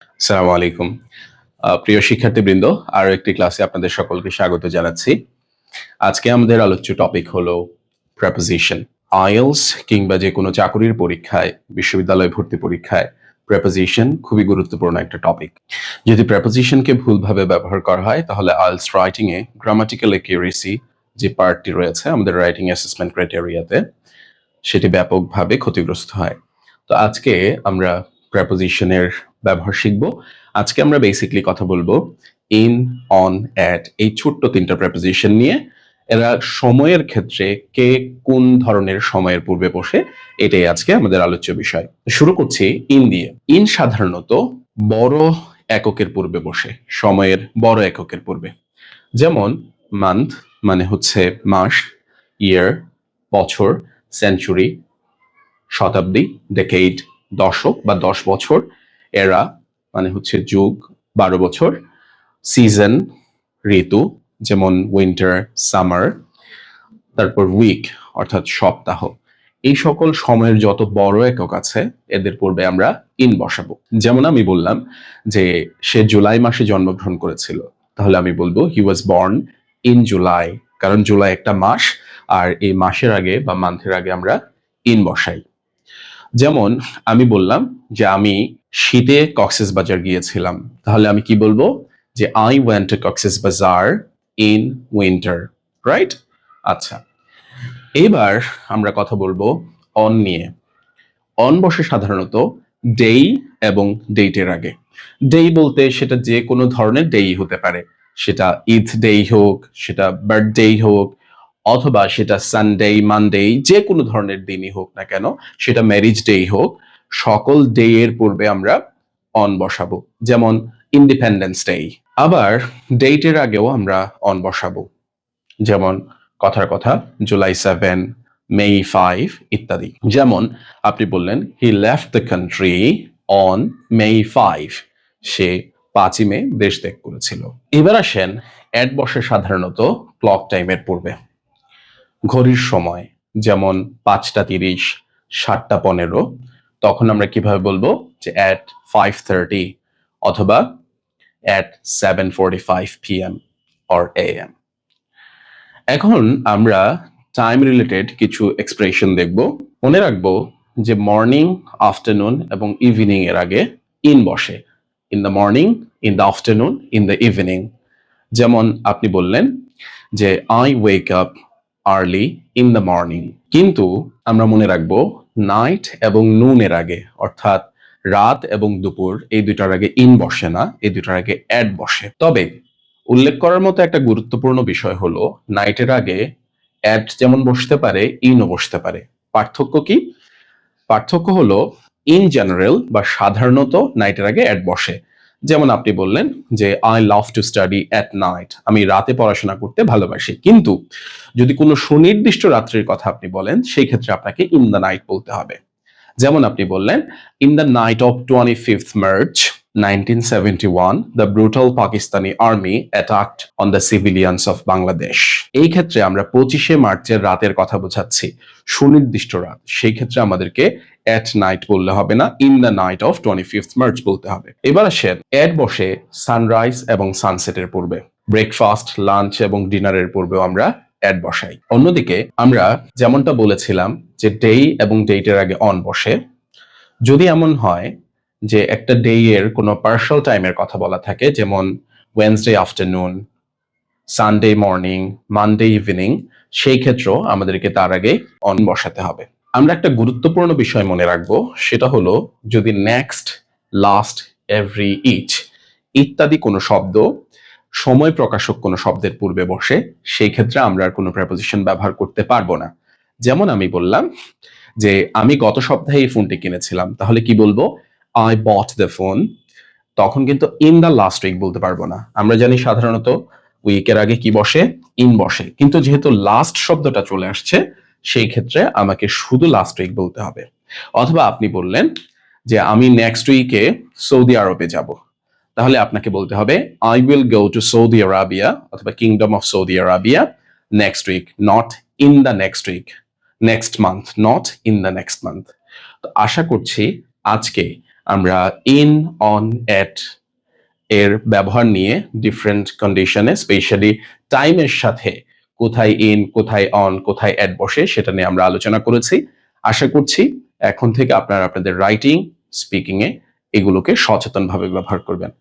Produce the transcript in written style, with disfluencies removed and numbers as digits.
আসসালামু আলাইকুম। প্রিয় শিক্ষার্থীবৃন্দ, আরো একটি ক্লাসে আপনাদের সকলকে স্বাগত জানাচ্ছি। আজকে আমাদের আলোচ্য টপিক হলো প্রেপোজিশন। আইএলটিএস কিংবা যেকোনো চাকরির পরীক্ষায়, বিশ্ববিদ্যালয় ভর্তি পরীক্ষায় প্রেপোজিশন খুবই গুরুত্বপূর্ণ একটা টপিক। যদি প্রেপোজিশনকে ভুলভাবে ব্যবহার করা হয় তাহলে আইএলটিএস রাইটিং এ গ্রামাটিক্যাল অ্যাকিউরেসি যে পার্টটি রয়েছে আমাদের রাইটিং অ্যাসেসমেন্ট ক্রাইটেরিয়াতে, সেটি ব্যাপকভাবে ক্ষতিগ্রস্ত হয়। তো আজকে আমরা প্রেপোজিশনের ব্যবহার শিখব। আজকে আমরা বেসিক্যালি কথা বলবো ইন, অন, অ্যাট এই ছোট্ট তিনটা প্রেপোজিশন নিয়ে। এরা সময়ের ক্ষেত্রে কে কোন ধরনের সময়ের পূর্বে বসে, এটাই আজকে আমাদের আলোচ্য বিষয়। শুরু করছি ইন দিয়ে। ইন সাধারণত বড় এককের পূর্বে বসে, সময়ের বড় এককের পূর্বে। যেমন মান্থ মানে হচ্ছে মাস, ইয়ার বছর, সেঞ্চুরি শতাব্দী, ডেকেইড দশক বা 10 বছর, এরা মানে হচ্ছে যুগ 12 বছর, সিজন ঋতু যেমন উইন্টার, সামার, তারপর উইক অর্থাৎ সপ্তাহ। এই সকল সময়ের যত বড় একক আছে এদের পূর্বে আমরা ইন বসাবো। যেমন আমি বললাম যে সে জুলাই মাসে জন্মগ্রহণ করেছিল, তাহলে আমি বলবো হি ওয়াজ বর্ন ইন জুলাই, কারণ জুলাই একটা মাস আর এই মাসের আগে বা মান্থের আগে আমরা ইন বসাই। যেমন আমি বললাম যে আমি শীতে কক্সবাজার গিয়েছিলাম, তাহলে আমি কি বলবো যে I went to Cox's Bazar in winter, right? আচ্ছা, এবার আমরা কথা বলবো অন নিয়ে। অন বসে সাধারণত ডেই এবং ডেটের আগে। ডেই বলতে সেটা যে কোনো ধরনের ডেই হতে পারে, সেটা ঈদ ডেই হোক, সেটা বার্থডে হোক, অথবা সেটা সানডে, মানডে, যে কোনো ধরনের দিনই হোক না কেন, সেটা ম্যারিজ ডে হোক, সকল ডে এর পূর্বে আমরা অন বসাবো। যেমন ইন্ডিপেন্ডেন্স ডে। আবার ডেটের আগেও আমরা অন বসাবো, যেমন কথার কথা জুলাই 7, মে 5 ইত্যাদি। যেমন আপনি বললেন he left the country on May 5, সে 5ই মে দেশ ত্যাগ করেছিল। এবার আসেন অ্যাট বসে সাধারণত ক্লক টাইমের পূর্বে, ঘড়ির সময়, যেমন 5টা 30, 7টা 15, তখন আমরা কিভাবে বলবো যে অ্যাট 5:30 অথবা অ্যাট 7:45 PM or AM। এখন আমরা টাইম রিলেটেড কিছু এক্সপ্রেশন দেখব। মনে রাখবো যে মর্নিং, আফটারনুন এবং ইভিনিং এর আগে ইন বসে। In the morning, in the afternoon, in the evening. যেমন আপনি বললেন যে I wake up early in the morning, কিন্তু আমরা মনে রাখবো নাইট এবং নুন এর আগে, অর্থাৎ রাত এবং দুপুর, এই দুটার আগে ইন বসে না, এই দুটার আগে অ্যাট বসে। তবে উল্লেখ করার মতো একটা গুরুত্বপূর্ণ বিষয় হলো নাইটের আগে অ্যাট যেমন বসতে পারে, ইনও বসতে পারে। পার্থক্য কি? পার্থক্য হলো ইন জেনারেল বা সাধারণত নাইটের আগে অ্যাট বসে। যেমন আপনি বললেন যে I love to study at night, আমি রাতে পড়াশোনা করতে ভালোবাসি। কিন্তু যদি কোনো সুনির্দিষ্ট রাত্রির কথা আপনি বলেন, সেই ক্ষেত্রে আপনাকে ইন দ্য নাইট বলতে হবে। যেমন আপনি বললেন in the night of 25th March 1971 the brutal Pakistani army attacked on the civilians of Bangladesh। এই ক্ষেত্রে আমরা 25শে মার্চের রাতের কথা বোঝাচ্ছি, সুনির্দিষ্ট রাত। সেই ক্ষেত্রে আমাদেরকে অ্যাট নাইট বললে হবে না, in the night of 25th March বলতে হবে। এবার আসেন অ্যাট বসে সানরাইজ এবং সানসেটের পূর্বে, ব্রেকফাস্ট, লাঞ্চ এবং ডিনারের পূর্বেও আমরা অ্যাট বসাই। অন্যদিকে আমরা যেমনটা বলেছিলাম যে ডে এবং ডেটের আগে অন বসে, যদি এমন হয় যে একটা ডে এর কোনো পার্শাল টাইমের কথা বলা থাকে, যেমন Wednesday afternoon, Sunday morning, Monday evening, সেই ক্ষেত্রেও আমাদেরকে তার আগে অন বসাতে হবে। আমরা একটা গুরুত্বপূর্ণ বিষয় মনে রাখবো, সেটা হলো যদি নেক্সট, লাস্ট, এভরি, ইচ ইত্যাদি কোনো শব্দ সময় প্রকাশক কোনো শব্দের পূর্বে বসে, সেই ক্ষেত্রে আমরা আর কোনো প্রেপোজিশন ব্যবহার করতে পারবো না। যেমন আমি বললাম যে আমি গত সপ্তাহে এই ফোনটি কিনেছিলাম, তাহলে কি বলবো? I bought the phone. তখন কিন্তু ইন দ্য লাস্ট উইক বলতে পারবো না। আমরা জানি সাধারণত উইকের আগে কি বসে? ইন বসে। কিন্তু যেহেতু লাস্ট শব্দটা চলে আসছে, সেই ক্ষেত্রে আমাকে শুধু লাস্ট উইক বলতে হবে। অথবা আপনি বললেন যে আমি নেক্সট উইকে সৌদি আরবে যাব, তাহলে আপনাকে বলতে হবে I will go to Saudi Arabia অথবা kingdom of Saudi Arabia next week, not in the next week, next month, not in the next month. তো আশা করছি আজকে আমরা ইন, অন, এট এর ব্যবহার নিয়ে ডিফারেন্ট কন্ডিশনে স্পেশালি টাইমের সাথে কোথায় ইন, কোথায় অন, কোথায় এট বসে সেটা নিয়ে আমরা আলোচনা করেছি। আশা করছি এখন থেকে আপনারা আপনাদের রাইটিং, স্পিকিং এ এগুলোকে সচেতনভাবে ব্যবহার করবেন।